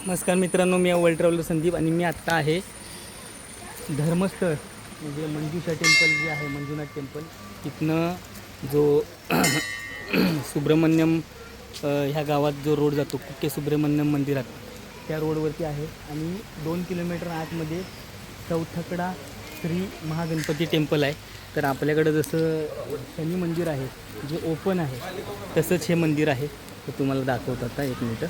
नमस्कार मित्रांनो, मी world traveller Sandeep आणि मी आत्ता आहे धर्मस्थळ म्हणजे मंजुषा टेम्पल जे आहे, मंजुनाथ टेम्पल. तिथनं जो सुब्रमण्यम ह्या गावात जो रोड जातो कुक्के सुब्रमण्यम मंदिरात, त्या रोडवरती आहे. आणि 2 किलोमीटर आतमध्ये चौथकडा श्री महागणपती टेम्पल आहे. तर आपल्याकडं जसं शनी मंदिर आहे जे ओपन आहे, तसंच हे मंदिर आहे. तर तुम्हाला दाखवतो आता, एक मिनिट.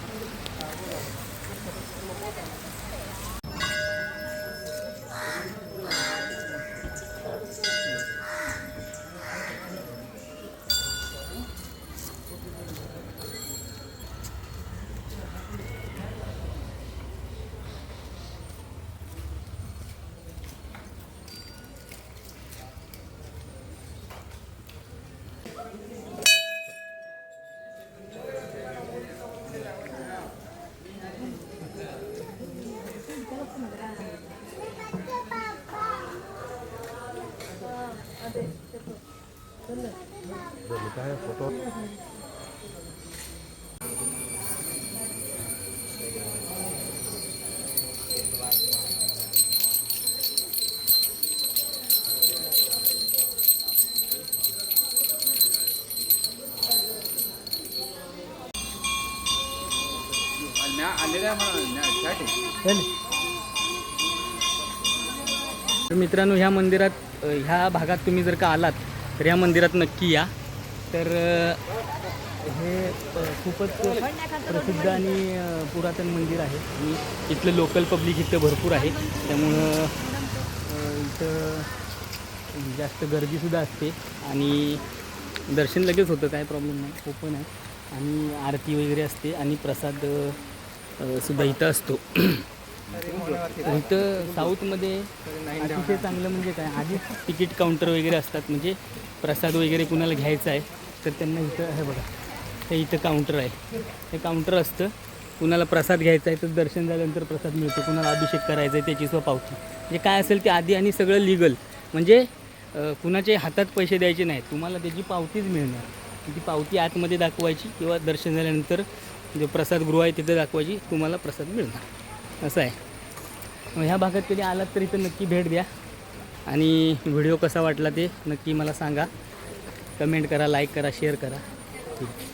फोटो मित्रांनो, ह्या मंदिरात, ह्या भागात तुम्ही जर का आलात तर ह्या मंदिरात नक्की या. तर हे खूपच प्रसिद्ध आणि पुरातन मंदिर आहे आणि इथलं लोकल पब्लिक इथं भरपूर आहे. त्यामुळं इथं जास्त गर्दीसुद्धा असते आणि दर्शन लगेच होतं, काय प्रॉब्लेम नाही, ओपन आहे. आणि आरती वगैरे असते आणि प्रसाद सुद्धा इथं असतो. इथं साऊथमध्ये अतिशय चांगलं म्हणजे काय, आधीच तिकीट काउंटर वगैरे असतात. म्हणजे प्रसाद वगैरे कुणाला घ्यायचा आहे तर त्यांना इथं हे बघा, हे इथं काउंटर आहे. हे काउंटर असतं. कुणाला प्रसाद घ्यायचा आहे तर दर्शन झाल्यानंतर प्रसाद मिळतो. कुणाला अभिषेक करायचा आहे त्याची पावती, म्हणजे काय असेल ते आधी, आणि सगळं लिगल. म्हणजे कुणाच्या हातात पैसे द्यायचे नाही, तुम्हाला त्याची पावतीच मिळणार. ती पावती आतमध्ये दाखवायची किंवा दर्शन झाल्यानंतर जो प्रसादगृह आहे तिथं दाखवायची, तुम्हाला प्रसाद मिळणार, असं आहे. ह्या भागात कधी आलात तर इथं नक्की भेट द्या. आणि व्हिडिओ कसा वाटला ते नक्की मला सांगा. कमेंट करा, लाईक करा, शेअर करा. ठीक.